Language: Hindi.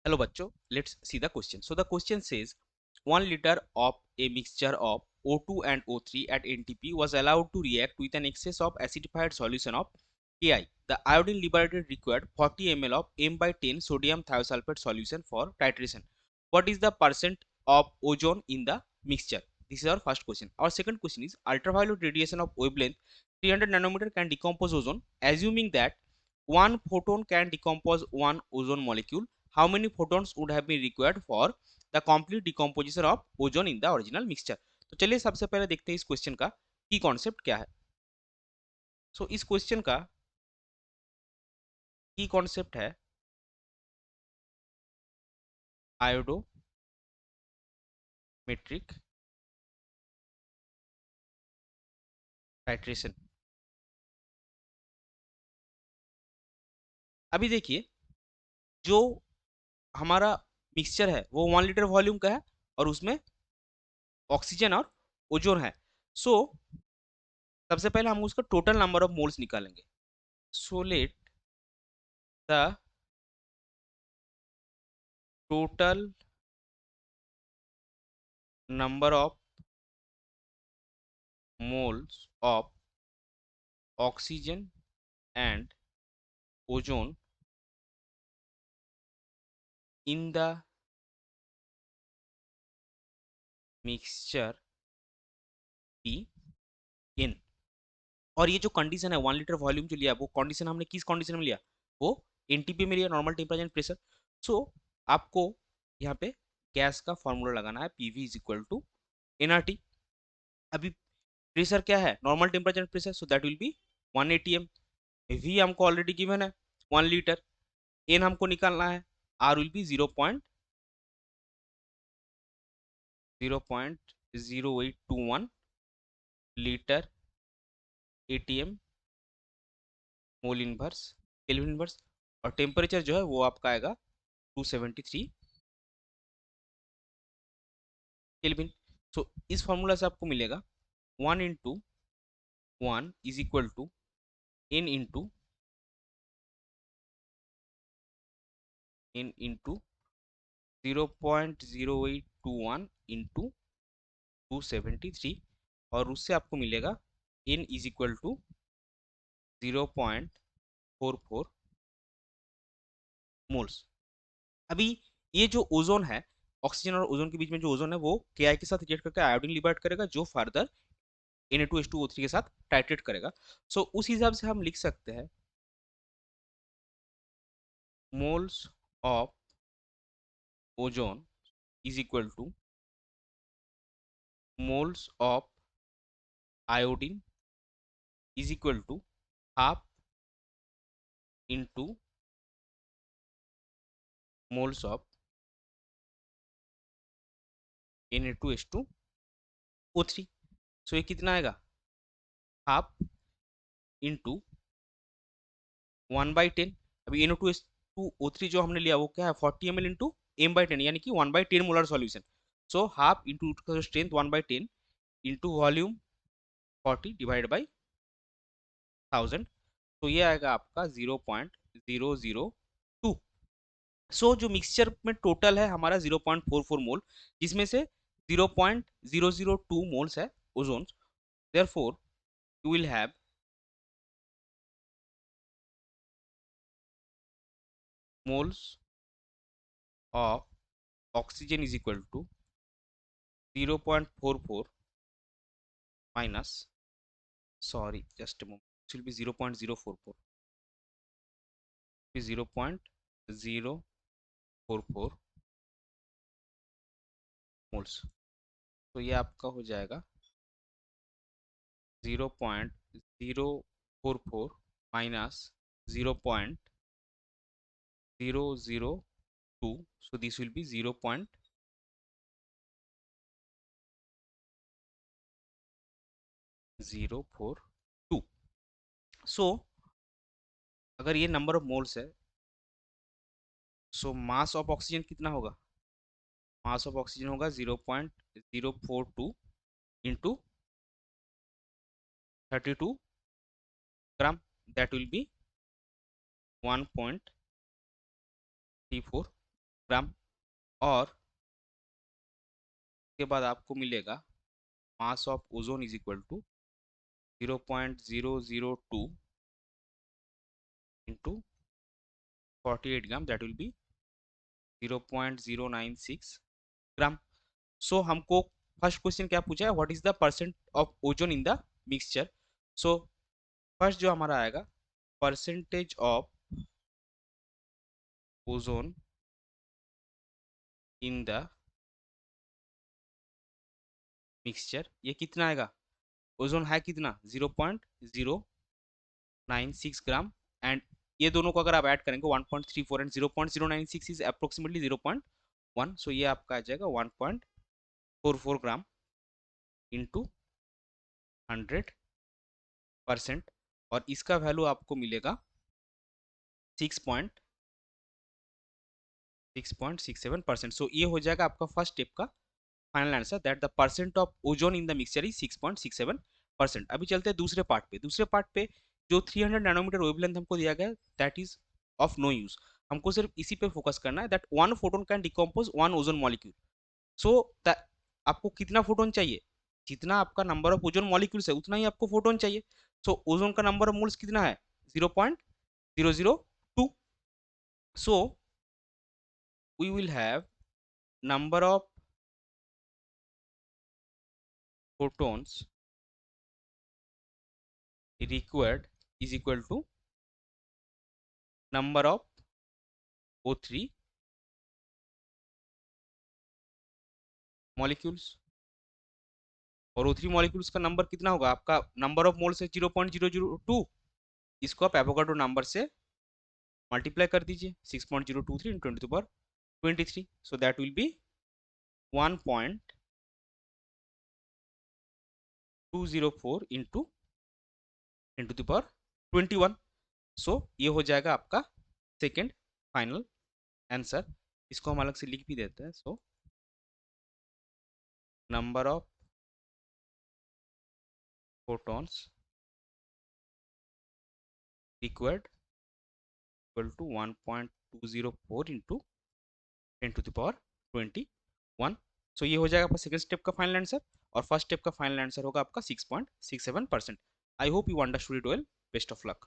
Hello bachcho, let's see the question. So the question says 1 liter of a mixture of O2 and O3 at NTP was allowed to react with an excess of acidified solution of Ki. The iodine liberated required 40 ml of M by 10 sodium thiosulfate solution for titration. What is the percent of ozone in the mixture? This is our first question. Our second question is ultraviolet radiation of wavelength 300 nanometer can decompose ozone. Assuming that one photon can decompose one ozone molecule, how many photons would have been required for the complete decomposition of ozone in the original mixture? तो चलिए सबसे पहले देखते हैं इस क्वेश्चन का की कॉन्सेप्ट क्या है. सो इस क्वेश्चन का की कॉन्सेप्ट है आयोडोमेट्रिक टाइट्रेशन. अभी देखिए, जो हमारा मिक्सचर है वो 1 लीटर वॉल्यूम का है और उसमें ऑक्सीजन और ओजोन है. सो सबसे पहले हम उसका टोटल नंबर ऑफ मोल्स निकालेंगे. So let the total number of moles of oxygen and ozone in the mixture be n. और ये जो कंडीशन है 1 लीटर वॉल्यूम जो लिया वो कंडीशन हमने किस कंडीशन में लिया, वो एनटीपी में लिया, normal temperature and pressure. So आपको यहाँ पे गैस का फॉर्मूला लगाना है PV is equal to NRT. अभी प्रेशर क्या है, normal temperature and pressure, so that will be 1 atm. V हमको ऑलरेडी गिवन है 1 लीटर. एन हमको निकालना है, R will be 0.0821 litre ATM mole inverse kelvin inverse. और टेम्परेचर जो है वो आपका आएगा 273 केल्विन. सो इस फॉर्मूला से आपको मिलेगा 1 is equal to n into 0.0821 into 273. और उससे आपको मिलेगा n is equal to 0.44 moles. अभी ये जो ओजोन है, ऑक्सीजन और ओजोन के बीच में जो ओजोन है वो के के साथ रिएक्ट करके आयोडीन लिबरेट करेगा जो फर्दर Na2H2O3 के साथ टाइट्रेट करेगा. सो उस हिसाब से हम लिख सकते हैं moles of ozone is equal to moles of iodine is equal to half into moles of Na2H2O3. So ये कितना आएगा, हाफ इंटू 1/10. अभी Na2H2O3 जो हमने लिया वो क्या है 40 ml इंटू m/10 यानी कि 1/10 molar solution. So half into strength 1/10 into volume 40 divide by 1000. तो ये आएगा आपका 0.002. सो जो मिक्सचर में टोटल है हमारा 0.44 मोल, जिसमें से 0.002 मोल्स है ozone. Therefore you will have moles of oxygen is equal to 0.44 minus, sorry just a moment, it will be 0.044, 0.044 moles. तो ये आपका हो जाएगा 0.044 minus 0.002. so this will be 0.042. so अगर ये नंबर ऑफ मोल्स है, सो मास ऑफ ऑक्सीजन कितना होगा, मास ऑफ ऑक्सीजन होगा 0.042 into 32 gram, that will be 1.34 gram, और उसके बाद आपको मिलेगा mass of ozone is equal to 0.002 into 48 gram, that will be 0.096 gram. So हमको फर्स्ट क्वेश्चन क्या पूछा है, what is the percent of ozone in the mixture. So first जो हमारा आएगा, percentage of ozone in the mixture, ये कितना आएगा, ओजोन है कितना 0.096 ग्राम, एंड ये दोनों को अगर आप ऐड करेंगे 1.34 एंड 0.096 इज अप्रोक्सीमेटली 0.1, सो ये आपका आ जाएगा 1.44 ग्राम इंटू 100%, और इसका वैल्यू आपको मिलेगा 6.67%. सो ये हो जाएगा आपका फर्स्ट स्टेप का final answer, that the percent of ozone in the mixture is 6.67%. अभी चलते हैं दूसरे पार्ट पे. दूसरे पार्ट पे जो 300 नैनोमीटर वेवलेंथ हमको दिया गया है, that is of no use. हमको सिर्फ इसी पे फोकस करना है, that one photon can decompose one ozone molecule. So आपको कितना फोटोन चाहिए, जितना आपका नंबर ऑफ ओजोन मॉलिक्यूल्स है उतना ही आपको फोटोन चाहिए. सो ओजोन का नंबर ऑफ मोल्स कितना है 0.002. सो we will have number of photons required is equal to number of O3 molecules, और O3 molecules का नंबर कितना होगा, आपका नंबर ऑफ मोल्स है 0.002, इसको आप एवोगाड्रो नंबर से मल्टीप्लाई कर दीजिए 6.023 × 10⁻23, सो दैट विल बी 1.204 इंटू 10⁻21. सो ये हो जाएगा आपका सेकेंड फाइनल आंसर. इसको हम अलग से लिख भी देते हैं. So number of photons required equal to 1.204 into 10⁻21. सो ये हो जाएगा आपका सेकंड स्टेप का फाइनल आंसर, और फर्स्ट स्टेप का फाइनल आंसर होगा आपका 6.67%. I hope you understood it well. Best of luck.